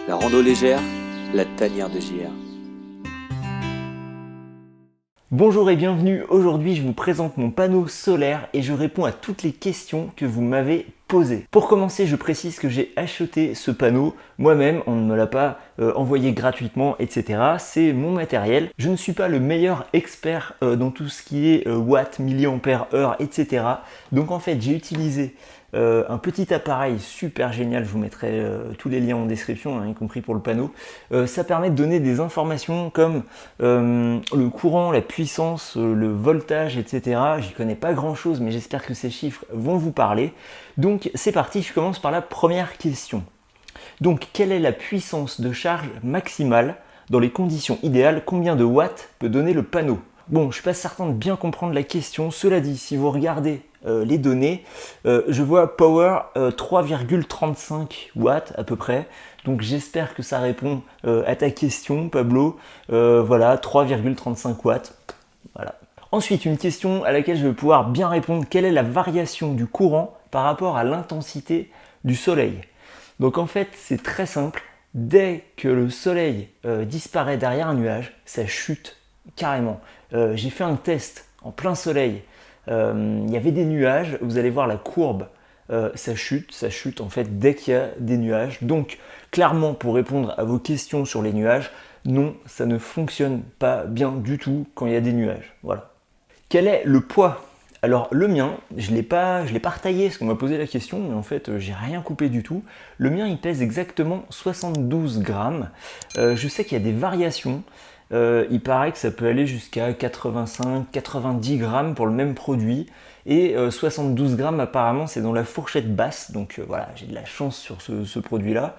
La rando légère, la tanière de JR. Bonjour et bienvenue, aujourd'hui je vous présente mon panneau solaire et je réponds à toutes les questions que vous m'avez posées. Pour commencer, je précise que j'ai acheté ce panneau moi-même, on ne me l'a pas envoyé gratuitement, etc. C'est mon matériel. Je ne suis pas le meilleur expert dans tout ce qui est watts, milliampères heure, etc. Donc en fait j'ai utilisé un petit appareil super génial, je vous mettrai tous les liens en description, hein, y compris pour le panneau. Ça permet de donner des informations comme le courant, la puissance, le voltage, etc. J'y connais pas grand chose, mais j'espère que ces chiffres vont vous parler. Donc c'est parti, je commence par la première question. Donc quelle est la puissance de charge maximale dans les conditions idéales? Combien de watts peut donner le panneau? Bon, je ne suis pas certain de bien comprendre la question. Cela dit, si vous regardez les données, je vois Power 3,35 watts à peu près. Donc j'espère que ça répond à ta question, Pablo. Voilà, 3,35 watts. Voilà. Ensuite, une question à laquelle je vais pouvoir bien répondre. Quelle est la variation du courant par rapport à l'intensité du soleil? Donc en fait, c'est très simple. Dès que le soleil disparaît derrière un nuage, ça chute carrément. J'ai fait un test en plein soleil. Il y avait des nuages. Vous allez voir la courbe. Ça chute en fait dès qu'il y a des nuages. Donc clairement, pour répondre à vos questions sur les nuages, non, ça ne fonctionne pas bien du tout quand il y a des nuages. Voilà. Quel est le poids? Alors le mien, je l'ai pas retaillé parce qu'on m'a posé la question, mais en fait j'ai rien coupé du tout. Le mien il pèse exactement 72 grammes. Je sais qu'il y a des variations. Il paraît que ça peut aller jusqu'à 85-90 grammes pour le même produit. Et 72 grammes apparemment c'est dans la fourchette basse. Donc voilà, j'ai de la chance sur ce produit-là.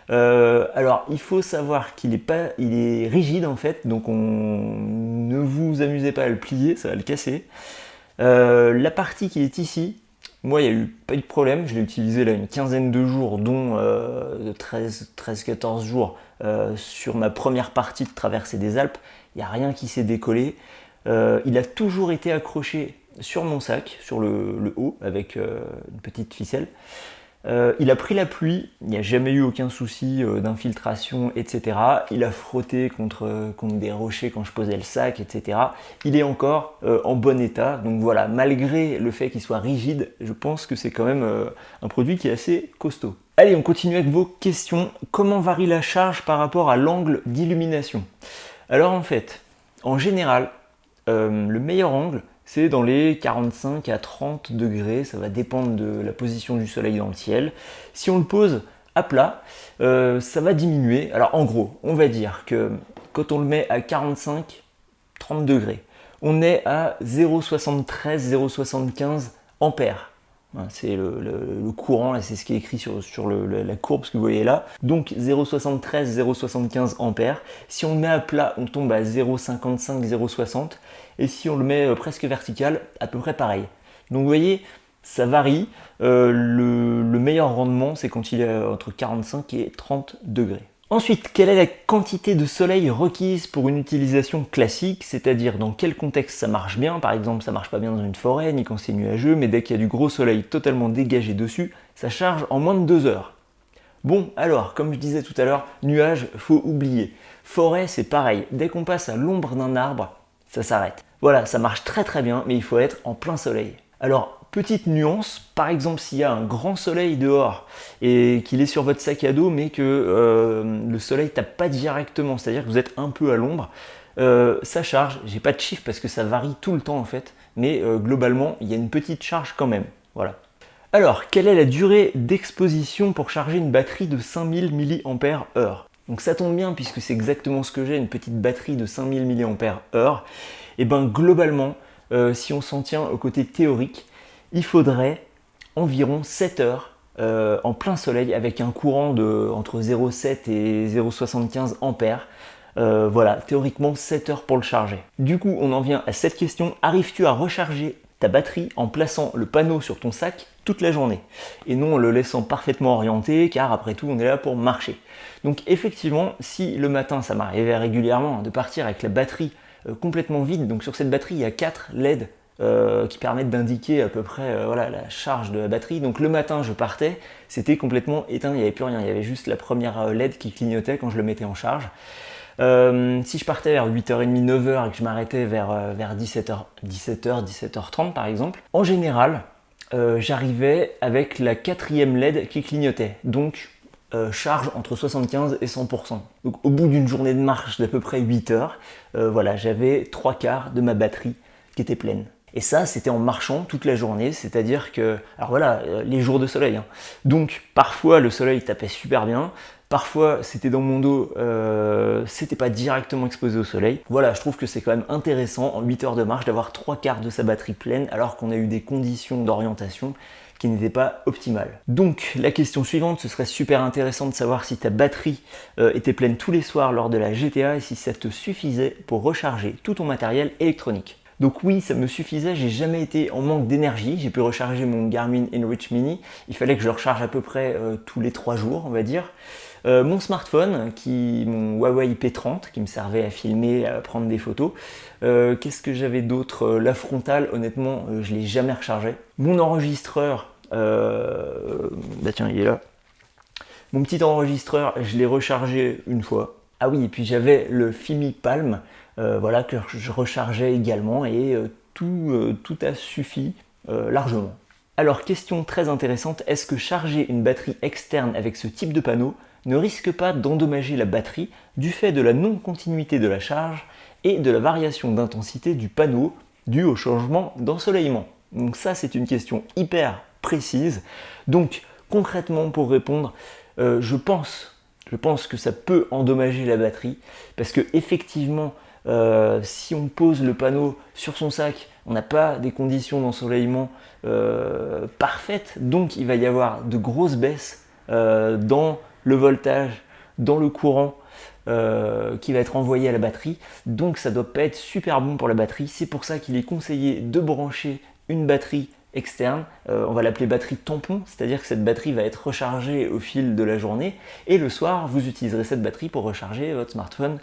Alors il faut savoir qu'il est rigide en fait, donc ne vous amusez pas à le plier, ça va le casser. La partie qui est ici, moi il n'y a pas eu de problème, je l'ai utilisé là une quinzaine de jours, dont 13-14 jours sur ma première partie de traversée des Alpes. Il n'y a rien qui s'est décollé. Il a toujours été accroché sur mon sac, sur le haut, avec une petite ficelle. Il a pris la pluie, il n'y a jamais eu aucun souci d'infiltration, etc. Il a frotté contre des rochers quand je posais le sac, etc. Il est encore en bon état. Donc voilà, malgré le fait qu'il soit rigide, je pense que c'est quand même un produit qui est assez costaud. Allez, on continue avec vos questions. Comment varie la charge par rapport à l'angle d'illumination? Alors en fait, en général, le meilleur angle, c'est dans les 45 à 30 degrés, ça va dépendre de la position du soleil dans le ciel. Si on le pose à plat, ça va diminuer. Alors en gros, on va dire que quand on le met à 45-30 degrés, on est à 0,73-0,75 ampères. C'est le courant, là, c'est ce qui est écrit sur la courbe, ce que vous voyez là. Donc 0,73, 0,75 ampères. Si on le met à plat, on tombe à 0,55, 0,60. Et si on le met presque vertical, à peu près pareil. Donc vous voyez, ça varie. Le meilleur rendement, c'est quand il est entre 45 et 30 degrés. Ensuite, quelle est la quantité de soleil requise pour une utilisation classique, c'est-à-dire dans quel contexte ça marche bien? Par exemple, ça marche pas bien dans une forêt, ni quand c'est nuageux, mais dès qu'il y a du gros soleil totalement dégagé dessus, ça charge en moins de 2 heures. Bon, alors, comme je disais tout à l'heure, nuage, faut oublier. Forêt, c'est pareil, dès qu'on passe à l'ombre d'un arbre, ça s'arrête. Voilà, ça marche très très bien, mais il faut être en plein soleil. Alors, petite nuance, par exemple s'il y a un grand soleil dehors et qu'il est sur votre sac à dos mais que le soleil tape pas directement, c'est-à-dire que vous êtes un peu à l'ombre, ça charge. J'ai pas de chiffre parce que ça varie tout le temps en fait, mais globalement il y a une petite charge quand même. Voilà. Alors, quelle est la durée d'exposition pour charger une batterie de 5000 mAh? Donc ça tombe bien puisque c'est exactement ce que j'ai, une petite batterie de 5000 mAh. Et bien globalement, si on s'en tient au côté théorique, il faudrait environ 7 heures en plein soleil avec un courant de entre 0,7 et 0,75 ampères. Voilà, théoriquement 7 heures pour le charger. Du coup, on en vient à cette question. Arrives-tu à recharger ta batterie en plaçant le panneau sur ton sac toute la journée et non en le laissant parfaitement orienté, car après tout on est là pour marcher? Donc effectivement, si le matin, ça m'arrivait régulièrement de partir avec la batterie complètement vide, donc sur cette batterie il y a 4 LED qui permettent d'indiquer à peu près voilà, la charge de la batterie. Donc le matin je partais, c'était complètement éteint, il n'y avait plus rien, il y avait juste la première LED qui clignotait quand je le mettais en charge. Si je partais vers 8h30, 9h et que je m'arrêtais vers 17h, 17h30 par exemple, en général, j'arrivais avec la 4e LED qui clignotait. Donc, charge entre 75 et 100%. Donc, au bout d'une journée de marche d'à peu près 8 heures, voilà, j'avais 3/4 de ma batterie qui était pleine. Et ça, c'était en marchant toute la journée, c'est-à-dire que, alors voilà, les jours de soleil. Hein. Donc, parfois, le soleil tapait super bien. Parfois, c'était dans mon dos, c'était pas directement exposé au soleil. Voilà, je trouve que c'est quand même intéressant, en 8 heures de marche, d'avoir 3/4 de sa batterie pleine, alors qu'on a eu des conditions d'orientation qui n'étaient pas optimales. Donc, la question suivante, ce serait super intéressant de savoir si ta batterie était pleine tous les soirs lors de la GTA et si ça te suffisait pour recharger tout ton matériel électronique. Donc oui, ça me suffisait, j'ai jamais été en manque d'énergie, j'ai pu recharger mon Garmin InReach Mini, il fallait que je le recharge à peu près tous les 3 jours, on va dire. Mon smartphone, mon Huawei P30, qui me servait à filmer, à prendre des photos. Qu'est-ce que j'avais d'autre? La frontale, honnêtement, je ne l'ai jamais rechargé. Mon enregistreur, bah tiens, il est là. Mon petit enregistreur, je l'ai rechargé une fois. Ah oui, et puis j'avais le Fimi Palm, voilà, que je rechargeais également, et tout a suffi largement. Alors, question très intéressante, est-ce que charger une batterie externe avec ce type de panneau ne risque pas d'endommager la batterie du fait de la non-continuité de la charge et de la variation d'intensité du panneau due au changement d'ensoleillement? Donc ça, c'est une question hyper précise. Donc, concrètement, pour répondre, je pense que ça peut endommager la batterie parce que effectivement, si on pose le panneau sur son sac, on n'a pas des conditions d'ensoleillement parfaites, donc il va y avoir de grosses baisses dans le voltage, dans le courant qui va être envoyé à la batterie, donc ça ne doit pas être super bon pour la batterie. C'est pour ça qu'il est conseillé de brancher une batterie externe, on va l'appeler batterie tampon, c'est-à-dire que cette batterie va être rechargée au fil de la journée et le soir vous utiliserez cette batterie pour recharger votre smartphone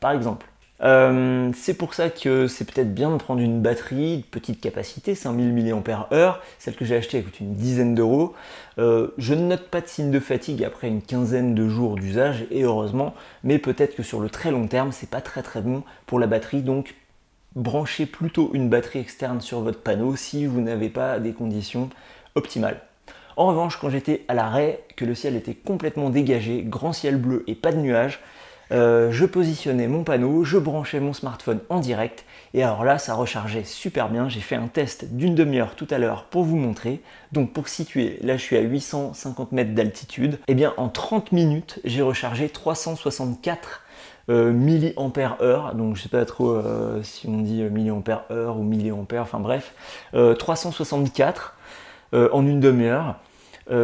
par exemple. C'est pour ça que c'est peut-être bien de prendre une batterie de petite capacité, 5000 mAh, celle que j'ai achetée elle coûte une dizaine d'euros. Je ne note pas de signe de fatigue après une quinzaine de jours d'usage et heureusement, mais peut-être que sur le très long terme c'est pas très bon pour la batterie, donc branchez plutôt une batterie externe sur votre panneau si vous n'avez pas des conditions optimales. En revanche, quand j'étais à l'arrêt, que le ciel était complètement dégagé, grand ciel bleu et pas de nuages, je positionnais mon panneau, je branchais mon smartphone en direct et alors là ça rechargeait super bien. J'ai fait un test d'une demi-heure tout à l'heure pour vous montrer. Donc pour situer, là je suis à 850 mètres d'altitude, et bien en 30 minutes j'ai rechargé 364 milliampères-heure, donc je sais pas trop si on dit milliampères-heure ou milliampères, enfin bref, 364 en une demi-heure.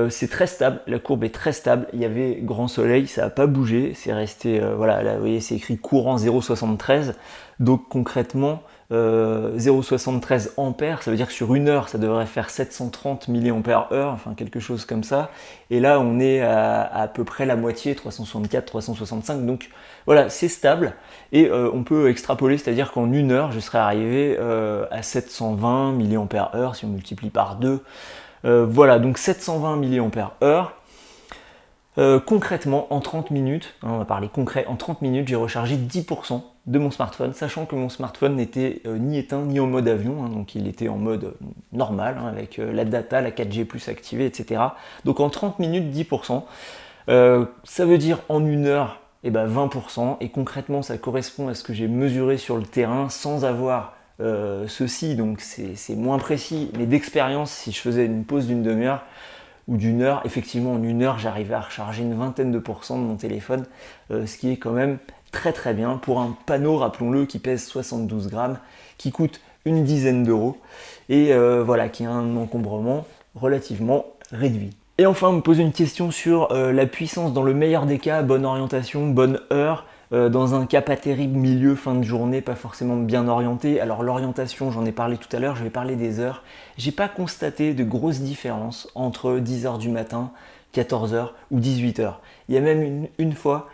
C'est très stable, la courbe est très stable, il y avait grand soleil, ça n'a pas bougé, c'est resté, voilà, là vous voyez c'est écrit courant 0,73, donc concrètement 0,73 ampères, ça veut dire que sur une heure ça devrait faire 730 mAh, enfin quelque chose comme ça, et là on est à peu près la moitié, 364, 365, donc voilà c'est stable, et on peut extrapoler, c'est-à-dire qu'en une heure je serais arrivé à 720 mAh si on multiplie par 2. Voilà, donc 720 mAh. Concrètement, en 30 minutes, on va parler concret, en 30 minutes, j'ai rechargé 10% de mon smartphone, sachant que mon smartphone n'était ni éteint ni en mode avion, donc il était en mode normal, avec la data, la 4G plus activée, etc. Donc en 30 minutes, 10%. Ça veut dire en une heure, 20%, et concrètement, ça correspond à ce que j'ai mesuré sur le terrain sans avoir ceci, donc c'est moins précis, mais d'expérience, si je faisais une pause d'une demi-heure ou d'une heure, effectivement en une heure j'arrivais à recharger une vingtaine de pourcents de mon téléphone, ce qui est quand même très bien pour un panneau, rappelons-le, qui pèse 72 grammes, qui coûte une dizaine d'euros et voilà, qui a un encombrement relativement réduit. Et enfin, on me pose une question sur la puissance dans le meilleur des cas, bonne orientation, bonne heure. Dans un cas pas terrible, milieu, fin de journée, pas forcément bien orienté. Alors l'orientation, j'en ai parlé tout à l'heure, je vais parler des heures. J'ai pas constaté de grosses différences entre 10h du matin, 14h ou 18h. Il y a même une fois,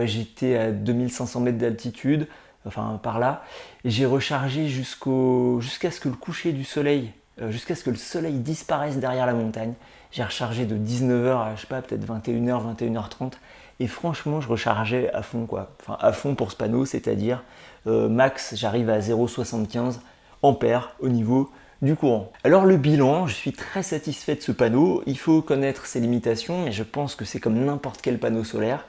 j'étais à 2500 mètres d'altitude, enfin par là. J'ai rechargé jusqu'à ce que le coucher du soleil, jusqu'à ce que le soleil disparaisse derrière la montagne. J'ai rechargé de 19h à, je sais pas, peut-être 21h, 21h30. Et franchement, je rechargeais à fond, quoi. Enfin, à fond pour ce panneau, c'est-à-dire max, j'arrive à 0,75 ampères au niveau du courant. Alors le bilan, je suis très satisfait de ce panneau. Il faut connaître ses limitations, mais je pense que c'est comme n'importe quel panneau solaire.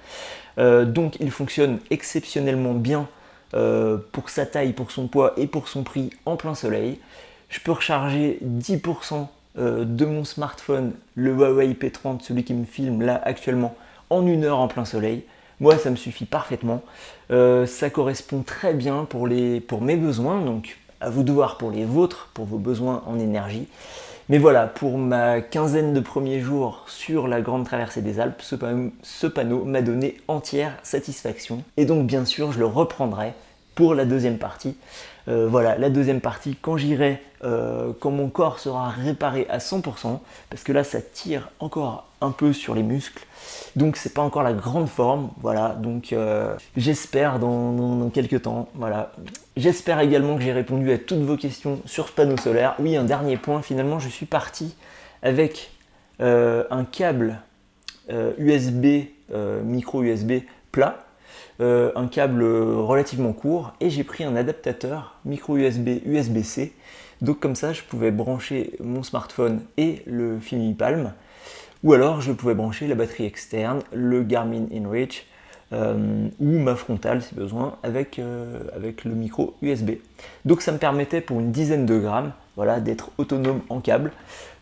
Donc il fonctionne exceptionnellement bien pour sa taille, pour son poids et pour son prix en plein soleil. Je peux recharger 10% de mon smartphone, le Huawei P30, celui qui me filme là actuellement, en 1 heure en plein soleil. Moi, ça me suffit parfaitement. Ça correspond très bien pour mes besoins, donc à vous de voir pour les vôtres, pour vos besoins en énergie. Mais voilà, pour ma quinzaine de premiers jours sur la grande traversée des Alpes, ce panneau m'a donné entière satisfaction. Et donc bien sûr, je le reprendrai pour la deuxième partie. Voilà, la deuxième partie, quand j'irai, quand mon corps sera réparé à 100%, parce que là, ça tire encore un peu sur les muscles. Donc c'est pas encore la grande forme, voilà, donc j'espère dans quelques temps, voilà. J'espère également que j'ai répondu à toutes vos questions sur ce panneau solaire. Oui, un dernier point, finalement je suis parti avec un câble USB, micro USB plat, un câble relativement court, et j'ai pris un adaptateur micro USB USB-C, donc comme ça je pouvais brancher mon smartphone et le Fimi Palm. Ou alors je pouvais brancher la batterie externe, le Garmin InReach ou ma frontale si besoin avec le micro USB. Donc ça me permettait pour une dizaine de grammes, voilà, d'être autonome en câble.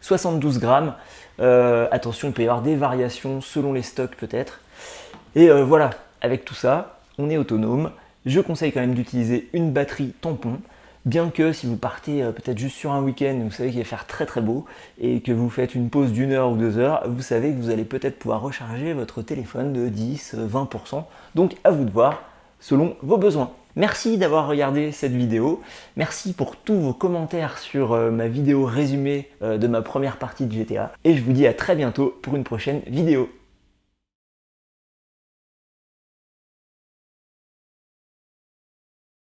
72 grammes, attention il peut y avoir des variations selon les stocks peut-être. Et voilà, avec tout ça, on est autonome. Je conseille quand même d'utiliser une batterie tampon. Bien que si vous partez peut-être juste sur un week-end, vous savez qu'il va faire très très beau, et que vous faites une pause d'1 heure ou 2 heures, vous savez que vous allez peut-être pouvoir recharger votre téléphone de 10-20%. Donc à vous de voir selon vos besoins. Merci d'avoir regardé cette vidéo. Merci pour tous vos commentaires sur ma vidéo résumée de ma première partie de GTA. Et je vous dis à très bientôt pour une prochaine vidéo.